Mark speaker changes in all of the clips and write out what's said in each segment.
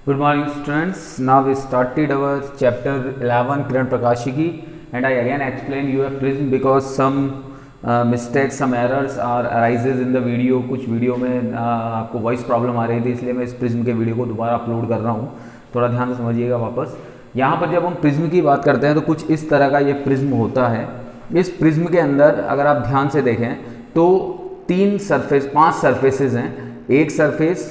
Speaker 1: Good morning students. Now we started our chapter 11 किरण प्रकाशिकी and I again explain you a prism because some mistakes, some errors are arises in the video. कुछ video में आपको voice problem आ रही थी, इसलिए मैं इस prism के वीडियो को दोबारा अपलोड कर रहा हूँ. थोड़ा ध्यान से समझिएगा पापस. यहाँ पर जब हम प्रिज्म की बात करते हैं तो कुछ इस तरह का ये प्रिज्म होता है. इस प्रिज्म के अंदर अगर आप ध्यान से देखें तो 5 सरफेसेस हैं. एक सरफेस,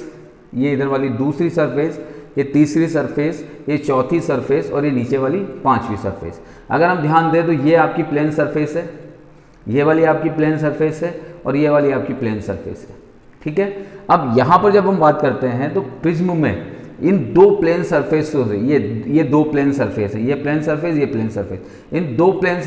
Speaker 1: ये इधर वाली दूसरी सरफेस, ये तीसरी सरफेस, ये चौथी सरफेस और ये नीचे वाली 5वीं सरफेस. अगर हम ध्यान दें तो ये आपकी प्लेन सरफेस है, ये वाली आपकी प्लेन सरफेस है और ये वाली आपकी प्लेन सरफेस है. ठीक है. अब यहाँ पर जब हम बात करते हैं तो प्रिज्म में इन दो प्लेन सरफेसों से, ये दो प्लेन सरफेस है, ये प्लेन सरफेस, ये प्लेन सरफेस, इन दो प्लेन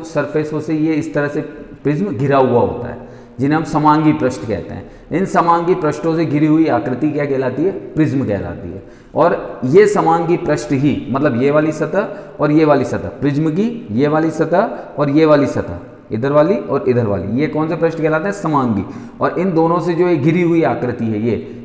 Speaker 1: सरफेसों से ये इस तरह से प्रिज्म घिरा हुआ होता है, जिन्हें हम समांगी पृष्ठ कहते हैं. इन समांगी पृष्ठों से घिरी हुई आकृति क्या कहलाती है? प्रिज्म कहलाती है. और ये समांगी पृष्ठ ही, मतलब ये वाली सतह और ये वाली सतह, प्रिज्म की ये वाली सतह और ये वाली सतह, इधर वाली और इधर वाली, ये कौन से पृष्ठ कहलाते हैं? समांगी. और इन दोनों से जो ये घिरी हुई आकृति है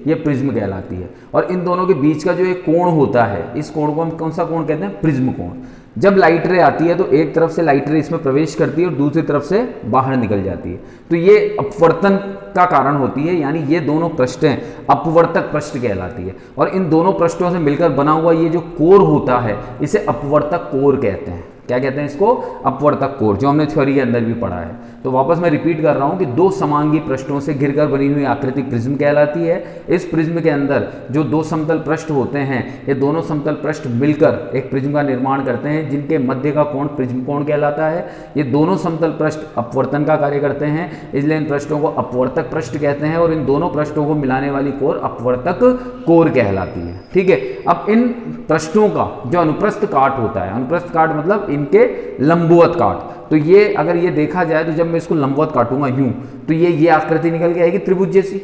Speaker 1: ये प्रिज्म कहलाती है. और इन दोनों के बीच का जो एक कोण होता है, इस कोण को हम कौन सा कोण कहते हैं? प्रिज्म कोण. जब लाइट रे आती है तो एक तरफ से लाइट रे इसमें प्रवेश करती है और दूसरी तरफ से बाहर निकल जाती है, तो ये अपवर्तन का कारण होती है. यानी ये दोनों पृष्ठें अपवर्तक पृष्ठ कहलाती है. और इन दोनों पृष्ठों से मिलकर बना हुआ ये जो कोर होता है इसे अपवर्तक कोर कहते हैं. क्या कहते हैं इसको? अपवर्तक कोर, जो हमने थ्योरी के अंदर भी पढ़ा है. तो वापस मैं रिपीट कर रहा हूं कि दो समांगी पृष्ठों से घिरकर बनी हुई आकृति प्रिज्म कहलाती है. इस प्रिज्म के अंदर जो दो समतल पृष्ठ होते हैं, ये दोनों समतल पृष्ठ मिलकर एक प्रिज्म का निर्माण करते हैं, जिनके मध्य का कोण प्रिज्म कोण कहलाता है. ये दोनों समतल पृष्ठ अपवर्तन का कार्य करते हैं, इसलिए इन पृष्ठों को अपवर्तक पृष्ठ कहते हैं. और इन दोनों पृष्ठों को मिलाने वाली कोर अपवर्तक कोर कहलाती है. ठीक है. अब इन पृष्ठों का जो अनुप्रस्थ काट होता है, अनुप्रस्थ काट मतलब इनके लंबवत काट, तो ये अगर ये देखा जाए तो जब मैं इसको लंबवत काटूंगा यूं, तो ये आकृति निकल के आएगी त्रिभुज जैसी.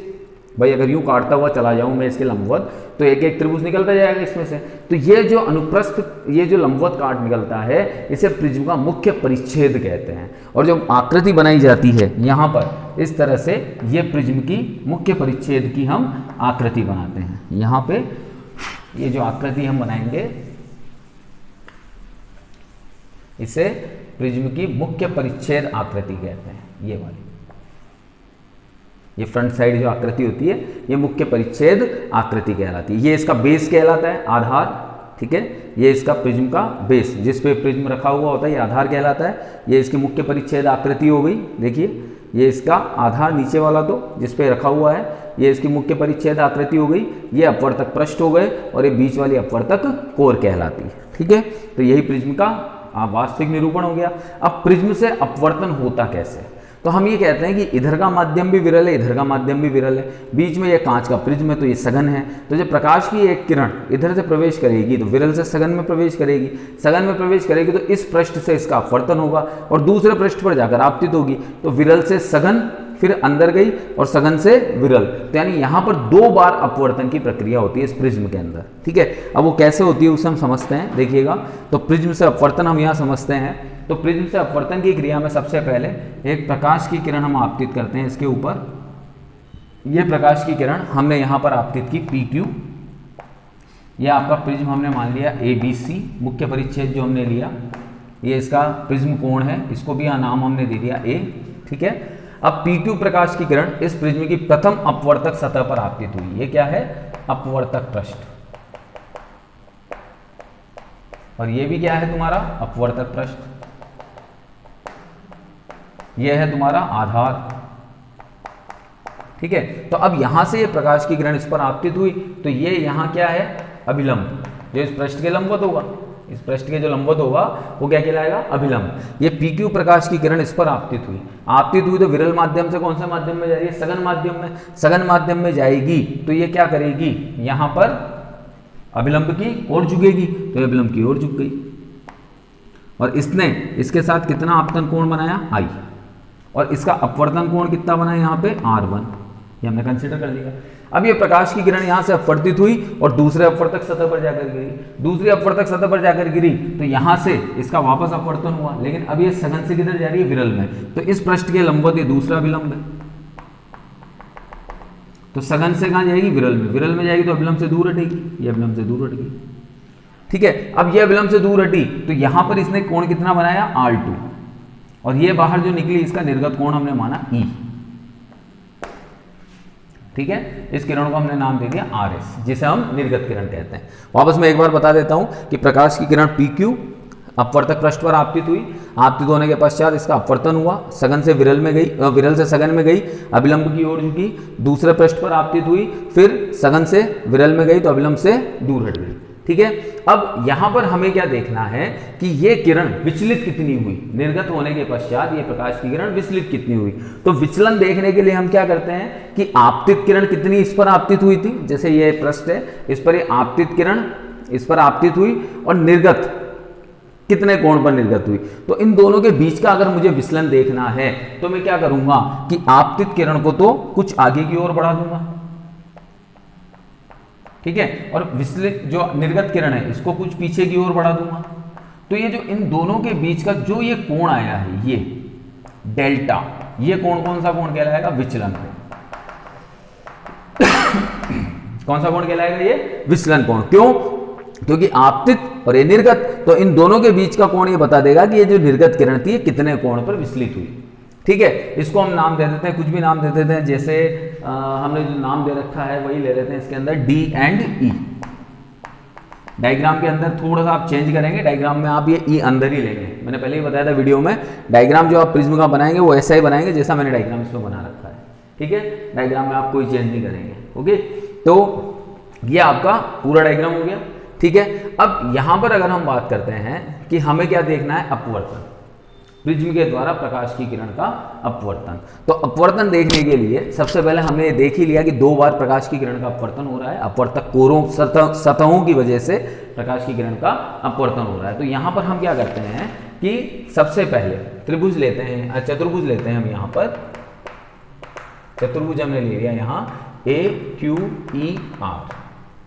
Speaker 1: भाई अगर यूं काटता हुआ चला जाऊं मैं इसके लंबवत, तो एक एक त्रिभुज निकलता जाएगा इसमें से. तो ये जो अनुप्रस्थ, ये जो लंबवत काट निकलता है, इसे प्रिज्म का मुख्य परिच्छेद कहते हैं. और जो आकृति बनाई जाती है यहाँ पर इस तरह से, ये प्रिज्म की मुख्य परिच्छेद की हम आकृति बनाते हैं. यहाँ पे ये जो आकृति हम बनाएंगे इसे प्रिज्म की मुख्य परिच्छेद आकृति कहते हैं. ये वाली, ये फ्रंट साइड जो आकृति होती है ये मुख्य परिच्छेद आकृति कहलाती है. ये इसका बेस कहलाता है, आधार. ठीक है. ये इसका प्रिज्म का बेस, जिस पे प्रिज्म रखा हुआ होता है, ये आधार कहलाता है. ये इसकी मुख्य परिच्छेद आकृति हो गई. देखिए ये इसका आधार नीचे वाला तो जिस पे रखा हुआ है, ये इसकी मुख्य परिच्छेद आकृति हो गई. ये अपवर्तक पृष्ठ हो गए और ये बीच वाली अपवर्तक कोर कहलाती है. ठीक है. तो यही प्रिज्म का वास्तविक निरूपण हो गया. अब प्रिज्म से अपवर्तन होता कैसे? तो हम ये कहते हैं कि इधर का माध्यम भी विरल है, इधर का माध्यम भी विरल है. बीच में ये कांच का प्रिज्म है तो ये सघन है. तो जब प्रकाश की एक किरण इधर से प्रवेश करेगी तो विरल से सघन में प्रवेश करेगी. सघन में प्रवेश करेगी तो इस पृष्ठ से इसका अपवर्तन होगा और दूसरे पृष्ठ पर जाकर आपतित होगी. तो विरल से सघन, फिर अंदर गई और सघन से विरल. तो यानी यहाँ पर 2 बार अपवर्तन की प्रक्रिया होती है इस प्रिज्म के अंदर. ठीक है. अब वो कैसे होती है उसे हम समझते हैं. देखिएगा, तो प्रिज्म से अपवर्तन हम यहाँ समझते हैं. तो प्रिज्म से अपवर्तन की क्रिया में सबसे पहले एक प्रकाश की किरण हम आपतित करते हैं इसके ऊपर. ये प्रकाश की किरण हमने यहाँ पर आपतित की PQ. ये आपका प्रिज्म हमने मान लिया ABC, मुख्य परिच्छेद जो हमने लिया. ये इसका प्रिज्म कोण है, इसको भी नाम हमने दे दिया A. ठीक है. अब PQ प्रकाश की किरण इस प्रिज्म की प्रथम अपवर्तक सतह पर आपतित हुई. ये क्या है? अपवर्तक पृष्ठ. और ये भी क्या है तुम्हारा? अपवर्तक पृष्ठ. यह है तुम्हारा आधार. ठीक है. तो अब यहां से ये प्रकाश की किरण इस पर आपतित हुई तो ये यहां क्या है? अभिलंब, जो इस पृष्ठ के लंबवत होगा. इस पृष्ठ के जो लंबवत होगा वो क्या कहलाएगा? अभिलंब. ये PQ प्रकाश की किरण इस पर आपतित हुई. आपतित हुई तो विरल माध्यम से कौन से माध्यम में जा रही है? सघन माध्यम में. सघन माध्यम में जाएगी तो ये क्या करेगी? यहां पर अभिलंब की ओर झुकेगी, तो ये अभिलंब की ओर झुक गई. और इसने इसके साथ कितना आपतन कोण बनाया? I. और इसका अपवर्तन कोण कितना बना? यहाँ पे R1. ये हमने कंसीडर कर लिया. अब ये प्रकाश की किरण यहाँ से अपवर्तित हुई और दूसरे अपवर्तक सतह पर जाकर गिरी. दूसरी अपवर्तक सतह पर जाकर गिरी तो यहाँ से इसका वापस अपवर्तन हुआ, लेकिन अब ये सघन से किधर जा रही है? विरल में. तो इस पृष्ठ के लंबवत ये दूसरा विलंब है. तो सघन से कहाँ जाएगी, विरल में, विरल में जाएगी तो अभिलंब से दूर हटेगी, ये अभिलंब से दूर हट गई। ठीक है, अब ये अभिलंब से दूर हटी तो यहां पर इसने कोण कितना बनाया, R2, और ये बाहर जो निकली इसका निर्गत कोण हमने माना E। ठीक है, इस किरण को हमने नाम दे दिया RS, जिसे हम निर्गत किरण कहते हैं। वापस मैं एक बार बता देता हूं कि प्रकाश की किरण PQ अपवर्तक पृष्ठ पर आपतित हुई, आपतित होने के पश्चात इसका अपवर्तन हुआ, सघन से विरल में गई, विरल से सघन में गई, अभिलंब की ओर झुकी, दूसरे पृष्ठ पर आपतित हुई, फिर सघन से विरल में गई तो अभिलंब से दूर हट गई। ठीक है, अब यहां पर हमें क्या देखना है कि ये किरण विचलित कितनी हुई, निर्गत होने के पश्चात ये प्रकाश की किरण विचलित कितनी हुई। तो विचलन देखने के लिए हम क्या करते हैं कि आपतित किरण कितनी इस पर आपतित हुई थी, जैसे ये पृष्ठ है, इस पर ये आपतित किरण इस पर आपतित हुई, और निर्गत कितने कोण पर निर्गत हुई। तो इन दोनों के बीच का अगर मुझे विचलन देखना है तो मैं क्या करूंगा कि आपतित किरण को तो कुछ आगे की ओर बढ़ा दूंगा, ठीक है, और विचलित जो निर्गत किरण है इसको कुछ पीछे की ओर बढ़ा दूंगा। तो ये जो इन दोनों के बीच का जो ये कोण आया है, ये डेल्टा, ये कोण कौन सा कोण कहलाएगा, विचलन कोण। कौन सा कोण कहलाएगा, ये विचलन कोण। क्यों, क्योंकि आपतित और ये निर्गत, तो इन दोनों के बीच का कोण ये बता देगा कि ये जो निर्गत किरण थी ये कितने कोण पर विचलित हुई। ठीक है, इसको हम नाम दे देते हैं, कुछ भी नाम दे देते हैं, जैसे हमने जो नाम दे रखा है वही ले लेते हैं इसके अंदर, D and E। डायग्राम के अंदर थोड़ा सा आप चेंज करेंगे, डायग्राम में आप ये E अंदर ही लेंगे। मैंने पहले ही बताया था वीडियो में, डायग्राम जो आप प्रिज्म का बनाएंगे वो ऐसा ही बनाएंगे जैसा मैंने डायग्राम इसमें बना रखा है। ठीक है, डायग्राम में आप कोई चेंज नहीं करेंगे। ओके, तो ये आपका पूरा डायग्राम हो गया। ठीक है, अब यहां पर अगर हम बात करते हैं कि हमें क्या देखना है, अपवर्तन, प्रिज्म के द्वारा प्रकाश की किरण का अपवर्तन। तो अपवर्तन देखने के लिए सबसे पहले हमने देख ही लिया कि 2 बार प्रकाश की किरण का अपवर्तन हो रहा है, अपवर्तक कोरों सतहों की वजह से प्रकाश की किरण का अपवर्तन हो रहा है। तो यहां पर हम क्या करते हैं कि सबसे पहले त्रिभुज लेते हैं, चतुर्भुज लेते हैं हम। यहां पर चतुर्भुज हमने ले लिया, यहाँ AQER,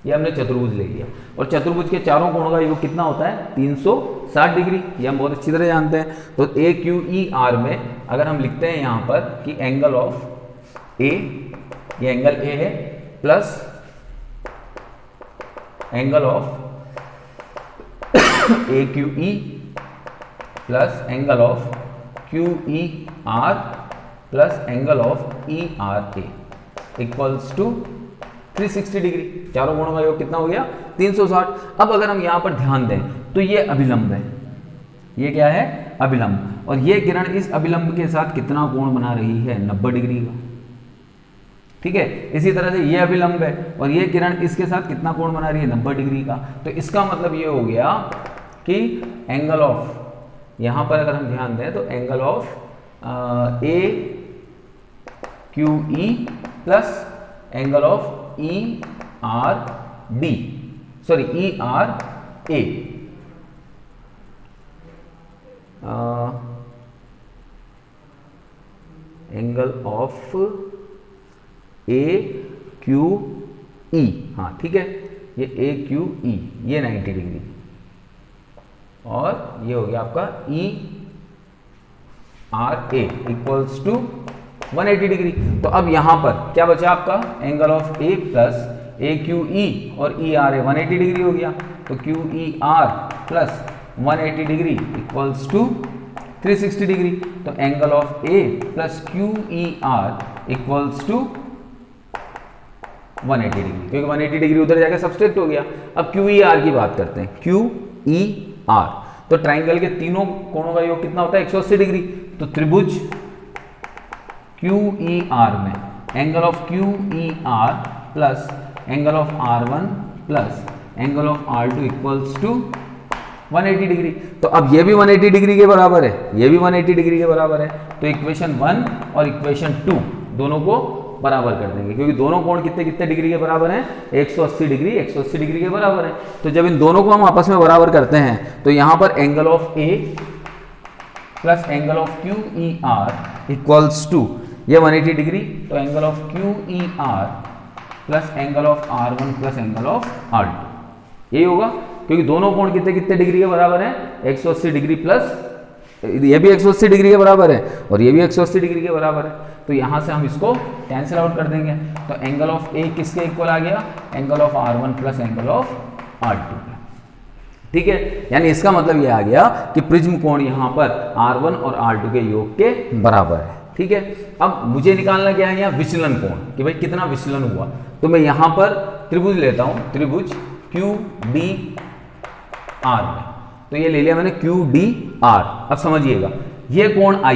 Speaker 1: ये हमने चतुर्भुज ले लिया, और चतुर्भुज के चारों कोणों का योग कितना होता है, 360 डिग्री, ये हम बहुत अच्छी तरह जानते हैं। तो AQER में अगर हम लिखते हैं यहाँ पर कि एंगल ऑफ A, ये एंगल A है, plus angle of AQE plus angle of QER plus angle of ERA equals to 360 degree. चारों कोणों का योग कितना हो गया, 360। अब अगर हम यहां पर ध्यान दें तो ये अभिलंब है, ये क्या है, अभिलंब, और ये किरण इस अभिलंब के साथ कितना कोण बना रही है, 90 डिग्री का। ठीक है, इसी तरह से ये अभिलंब है और ये किरण इसके साथ कितना कोण बना रही है, 90 डिग्री का। तो इसका मतलब ये हो गया कि एंगल ऑफ, यहां पर अगर हम ध्यान दें तो angle of AQE plus angle of ERA, angle of AQE, हाँ ठीक है, ये AQE, ये 90 डिग्री, और ये हो गया आपका ERA इक्वल्स टू 180 डिग्री। तो अब यहां पर क्या बचा आपका, angle of A plus AQE और ERA 180 डिग्री हो गया। तो QER plus 180 degree equals to 360 degree. तो angle of A plus QER equals to 180 degree, क्योंकि 180 डिग्री उधर जाकर सब्सट्रैक्ट हो गया। अब QER की बात करते हैं, QER, तो ट्राइंगल के तीनों कोणों का योग कितना होता है, 180 डिग्री। तो त्रिभुज QER में angle of QER plus angle of R1 plus angle of R2 equals to 180 degree. तो अब ये भी 180 डिग्री के बराबर है, ये भी 180 डिग्री के बराबर है। तो इक्वेशन 1 और इक्वेशन 2 दोनों को बराबर कर देंगे, क्योंकि दोनों कोण कितने कितने डिग्री के बराबर हैं, 180 डिग्री 180 डिग्री के बराबर है। तो जब इन दोनों को हम आपस में बराबर करते हैं तो यहां पर angle of A plus angle of QER equals to, ये 180 डिग्री, तो angle of QER plus angle of R1 plus angle of R2, यही होगा, क्योंकि दोनों कोण कितने कितने डिग्री के बराबर हैं, 180 डिग्री प्लस, ये भी 180 डिग्री के बराबर है और ये भी 180 डिग्री के बराबर है। तो यहाँ से हम इसको कैंसिल आउट कर देंगे। तो एंगल ऑफ ए किसके इक्वल आ गया, angle of R1 plus angle of R2। ठीक है, यानी इसका मतलब ये आ गया कि प्रिज्म कोण यहाँ पर R1 और R2 के योग के बराबर है। ठीक है, अब मुझे निकालना क्या है यहाँ विचलन कोण, कि भाई कितना विचलन हुआ। तो मैं यहाँ पर त्रिभुज लेता हूँ, त्रिभुज QDR में, तो ये ले लिया मैंने QDR। अब समझिएगा ये कोण I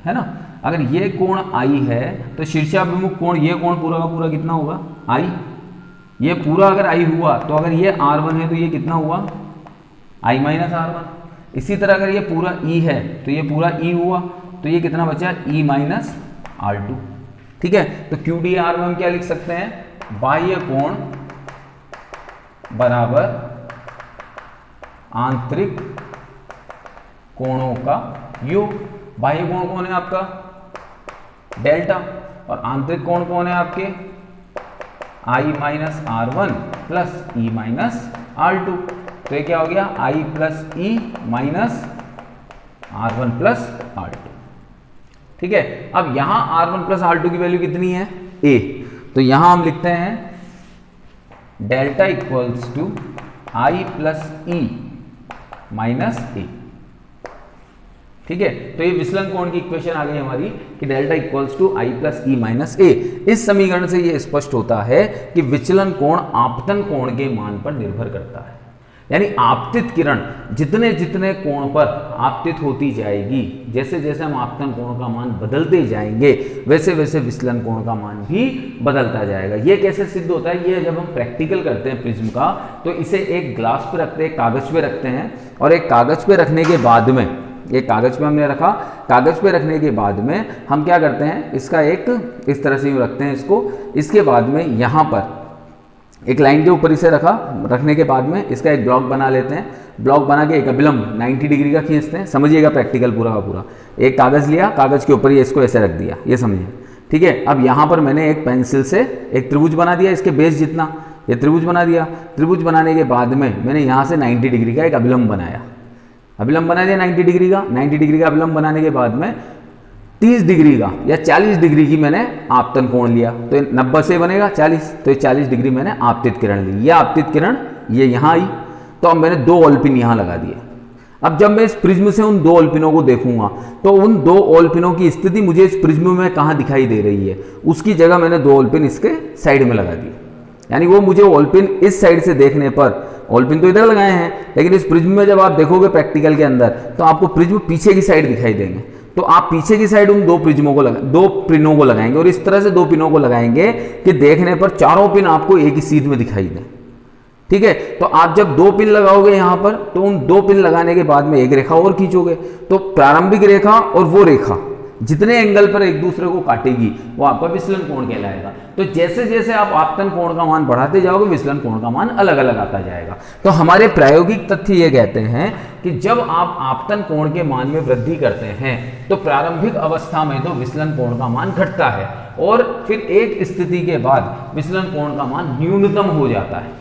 Speaker 1: है ना, अगर ये कोण I है तो शीर्षाभिमुख कोण, ये कोण पूरा का पूरा कितना होगा I, ये पूरा अगर I हुआ तो अगर ये R1 है तो ये कितना हुआ I माइनस R1। इसी तरह अगर ये पूरा E है तो ये पूरा E हुआ, तो ये कितना बचा E माइनस R2। ठीक है, तो QDR में हम क्या लिख सकते हैं, बाह्य कोण बराबर आंतरिक कोणों का योग। बाह्य कोण कौन है आपका डेल्टा, और आंतरिक कोण कौन है आपके I minus R1 plus E minus R2। तो ये क्या हो गया I plus E minus R1 plus R2। ठीक है, अब यहां R1 प्लस R2 की वैल्यू कितनी है A, तो यहां हम लिखते हैं delta equals to I plus E minus A। ठीक है, तो ये विचलन कोण की इक्वेशन आ गई हमारी कि delta equals to I plus E minus A। इस समीकरण से ये स्पष्ट होता है कि विचलन कोण आपतन कोण के मान पर निर्भर करता है, यानी आपतित किरण जितने जितने कोण पर आपतित होती जाएगी, जैसे जैसे हम आपतन कोण का मान बदलते जाएंगे वैसे वैसे विचलन कोण का मान भी बदलता जाएगा। ये कैसे सिद्ध होता है, ये जब हम प्रैक्टिकल करते हैं प्रिज्म का, तो इसे एक ग्लास पे रखते हैं, कागज पे रखते हैं, और एक कागज पे रखने के बाद में, एक कागज पे हमने रखा, कागज पे रखने के बाद में हम क्या करते हैं, इसका एक इस तरह से रखते हैं इसको, इसके बाद में यहाँ पर एक लाइन के ऊपर इसे रखने के बाद में इसका एक ब्लॉक बना लेते हैं। ब्लॉक बना के एक अभिलंब 90 डिग्री का खींचते हैं। समझिएगा प्रैक्टिकल पूरा का पूरा। एक कागज लिया, कागज के ऊपर ये इसको ऐसे रख दिया, ये समझिए। ठीक है, अब यहाँ पर मैंने एक पेंसिल से एक त्रिभुज बना दिया, इसके बेस जितना ये त्रिभुज बना दिया। त्रिभुज बनाने के बाद में मैंने यहाँ से 90 डिग्री का एक अभिलंब बनाया, अभिलंब बना दिया 90 डिग्री का। 90 डिग्री का अभिलंब बनाने के बाद में 30 डिग्री का या 40 डिग्री की मैंने आपतन कोण लिया, तो 90 से बनेगा 40, तो 40 डिग्री मैंने आपतित किरण ली। यह आपतित किरण ये यहाँ आई, तो अब मैंने 2 ऑलपिन यहाँ लगा दिए। अब जब मैं इस प्रिज्म से उन 2 ऑलपिनों को देखूंगा तो उन 2 ऑलपिनों की स्थिति मुझे इस प्रिज्म में कहाँ दिखाई दे रही है, उसकी जगह मैंने 2 ऑलपिन इसके साइड में लगा दिए। यानी वो मुझे ऑलपिन इस साइड से देखने पर, ऑलपिन तो इधर लगाए हैं, लेकिन इस प्रिज्म में जब आप देखोगे प्रैक्टिकल के अंदर तो आपको प्रिज्म पीछे की साइड दिखाई देंगे। तो आप पीछे की साइड उन 2 प्रिज्मों को 2 पिनों को लगाएंगे, और इस तरह से 2 पिनों को लगाएंगे कि देखने पर चारों पिन आपको एक ही सीध में दिखाई दें। ठीक है, तो आप जब 2 पिन लगाओगे यहां पर, तो उन 2 पिन लगाने के बाद में एक रेखा और खींचोगे, तो प्रारंभिक रेखा और वो रेखा जितने एंगल पर एक दूसरे को काटेगी वो आपका विचलन कोण कहलाएगा। तो जैसे जैसे आप आपतन कोण का मान बढ़ाते जाओगे विचलन कोण का मान अलग अलग आता जाएगा। तो हमारे प्रायोगिक तथ्य ये कहते हैं कि जब आप आपतन कोण के मान में वृद्धि करते हैं तो प्रारंभिक अवस्था में तो विचलन कोण का मान घटता है, और फिर एक स्थिति के बाद विचलन कोण का मान न्यूनतम हो जाता है।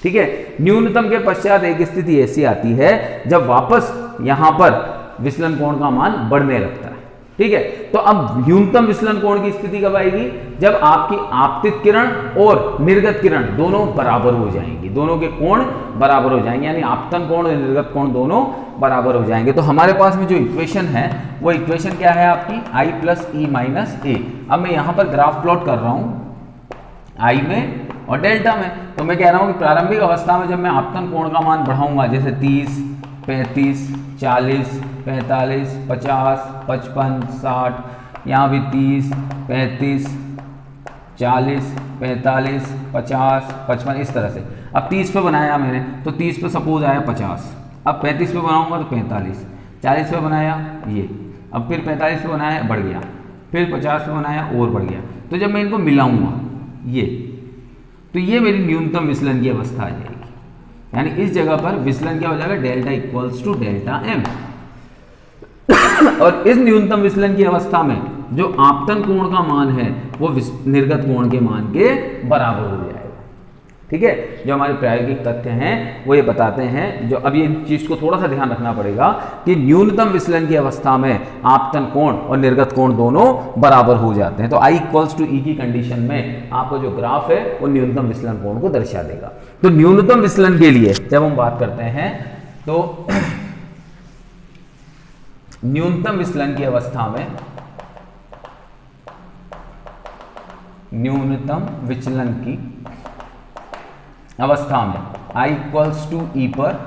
Speaker 1: ठीक है, न्यूनतम के पश्चात एक स्थिति ऐसी आती है जब वापस यहां पर विचलन कोण का मान बढ़ने लगता है। ठीक है, तो अब न्यूनतम विचलन कोण की स्थिति कब आएगी, जब आपकी आपतित किरण और निर्गत किरण दोनों बराबर हो जाएंगी, दोनों के कोण बराबर हो जाएंगे, यानी आपतन कोण और निर्गत कोण दोनों बराबर हो जाएंगे। तो हमारे पास में जो इक्वेशन है वो इक्वेशन क्या है आपकी I plus E minus A। अब मैं यहाँ पर ग्राफ प्लॉट कर रहा हूँ I में और डेल्टा में। तो मैं कह रहा हूँ कि प्रारंभिक अवस्था में जब मैं आपतन कोण का मान बढ़ाऊंगा, जैसे 30, 35, 40, 45, 50, 55, 60, यहाँ भी 30, 35, 40, 45, 50, 55 इस तरह से। अब 30 पे बनाया मैंने, तो 30 पे सपोज आया 50, अब 35 पे बनाऊंगा तो 45, 40 पे बनाया ये, अब फिर 45 पे बनाया बढ़ गया, फिर 50 पे बनाया और बढ़ गया। तो जब मैं इनको मिलाऊंगा ये, तो ये मेरी न्यूनतम विचलन की अवस्था आ जाएगी। यानी इस जगह पर विचलन क्या हो जाएगा, delta equals to delta M. और इस न्यूनतम विचलन की अवस्था में जो आपतन कोण का मान है वो निर्गत कोण के मान के बराबर हो जाएगा। ठीक है। जो हमारे प्रायोगिक तथ्य हैं वो ये बताते हैं, जो अब ये चीज को थोड़ा सा ध्यान रखना पड़ेगा कि न्यूनतम विचलन की अवस्था में आपतन कोण और निर्गत कोण दोनों बराबर हो जाते हैं। तो I इक्वल्स टू ई की कंडीशन में आपका जो ग्राफ है वो न्यूनतम विचलन कोण को दर्शा देगा। तो न्यूनतम विचलन के लिए जब हम बात करते हैं तो न्यूनतम विचलन की अवस्था में, न्यूनतम विचलन की अवस्था में I इक्वल्स टू ई पर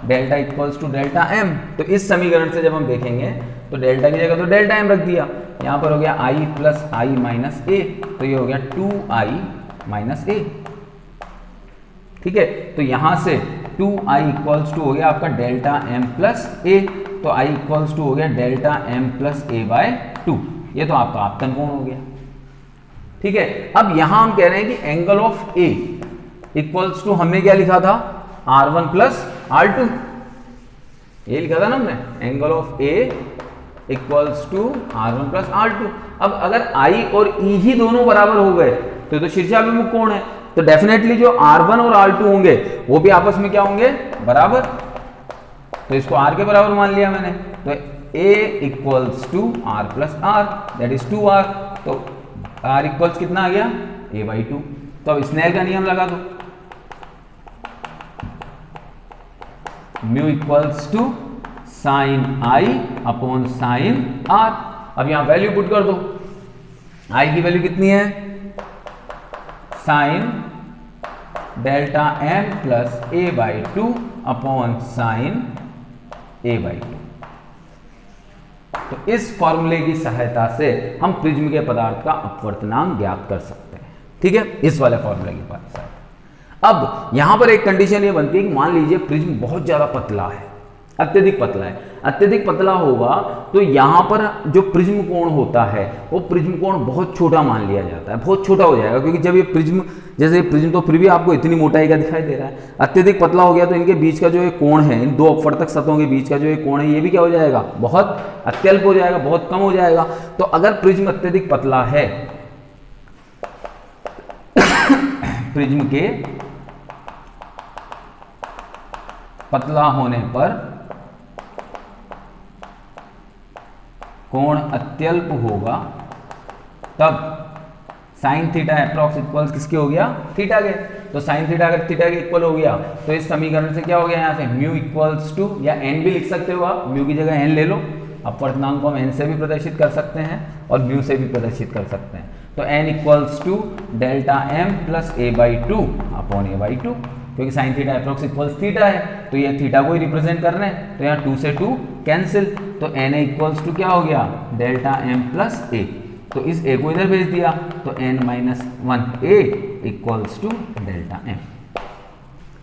Speaker 1: delta equals to delta M. तो इस समीकरण से जब हम देखेंगे तो डेल्टा की जगह तो डेल्टा एम रख दिया, यहां पर हो गया I प्लस आई माइनस ए, तो ये हो गया 2i माइनस ए। ठीक है, तो यहां से 2i इक्वल्स टू हो गया आपका डेल्टा एम प्लस ए, तो I इक्वल्स टू हो गया डेल्टा एम प्लस ए बाय 2। ये तो आपका आपतन कोण हो गया। ठीक है, अब यहां हम कह रहे हैं कि angle of A equals to, हमने क्या लिखा था, R1 प्लस R2, ये लिखा था ना हमने, angle of A equals to R1 plus R2। अब अगर I और E ही दोनों बराबर हो गए तो शीर्षाभिमुख कोण है, तो डेफिनेटली जो R1 और R2 होंगे वो भी आपस में क्या होंगे, बराबर। तो इसको R के बराबर मान लिया मैंने, तो A equals to R plus R that is 2R। तो R इक्वल्स कितना आ गया, A बाई 2। तो अब स्नेल का नियम लगा दो, mu equals to sine I upon sine R. अब यहां वैल्यू पुट कर दो, आई की वैल्यू कितनी है, sine delta m plus a by 2 upon sine a by 2। तो इस फॉर्मूले की सहायता से हम प्रिज्म के पदार्थ का अपवर्तनांक ज्ञात कर सकते हैं। ठीक है, इस वाले फॉर्मूले के पास। अब यहां पर एक कंडीशन ये बनती है कि मान लीजिए प्रिज्म बहुत ज्यादा पतला है, अत्यधिक पतला है। अत्यधिक पतला होगा तो यहां पर जो प्रिज्म कोण होता है वो प्रिज्म कोण बहुत छोटा मान लिया जाता है, बहुत छोटा हो जाएगा, क्योंकि जब ये प्रिज्म, जैसे प्रिज्म तो फिर भी आपको इतनी मोटाई का दिखाई दे रहा है, अत्यधिक पतला हो गया तो इनके बीच का जो ये कोण है, इन दो अपवर्तक सतहों के बीच का जो ये कोण है ये भी क्या हो जाएगा, बहुत अत्यल्प हो जाएगा, बहुत कम हो जाएगा। तो अगर प्रिज्म अत्यधिक पतला है, प्रिज्म के पतला होने पर कोण अत्यल्प होगा, तब साइन थीटा अप्रॉक्स इक्वल्स किसके हो गया, थीटा के। तो साइन थीटा अगर थीटा के इक्वल हो गया तो इस समीकरण से क्या हो गया, यहां से म्यू इक्वल्स टू, या एन भी लिख सकते हो आप, म्यू की जगह एन ले लो, अपवर्तनांक को हम एन से भी प्रदर्शित कर सकते हैं और म्यू से भी प्रदर्शित कर सकते हैं। तो n equals to delta m plus a by 2 upon a by 2, क्योंकि sine theta approx equals theta है तो ये थीटा को ही रिप्रेजेंट कर रहे हैं, तो यहाँ 2 से 2 कैंसिल, तो एन इक्वल्स टू क्या हो गया, डेल्टा एम प्लस ए। तो इस ए को इधर भेज दिया तो n minus 1 a equals to delta m.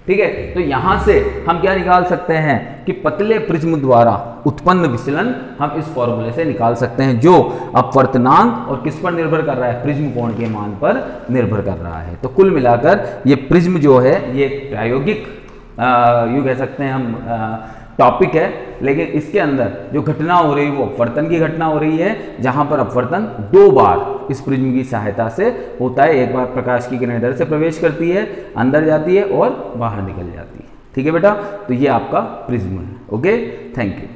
Speaker 1: ठीक है, तो यहां से हम क्या निकाल सकते हैं कि पतले प्रिज्म द्वारा उत्पन्न विचलन हम इस फॉर्मूले से निकाल सकते हैं, जो अपवर्तनांक और किस पर निर्भर कर रहा है, प्रिज्म कोण के मान पर निर्भर कर रहा है। तो कुल मिलाकर ये प्रिज्म जो है ये प्रायोगिक यूं कह सकते हैं हम टॉपिक है, लेकिन इसके अंदर जो घटना हो रही है वो अपवर्तन की घटना हो रही है, जहां पर अपवर्तन 2 बार इस प्रिज्म की सहायता से होता है। एक बार प्रकाश की किरण इधर से प्रवेश करती है, अंदर जाती है और बाहर निकल जाती है। ठीक है बेटा, तो ये आपका प्रिज्म है। Okay, thank you.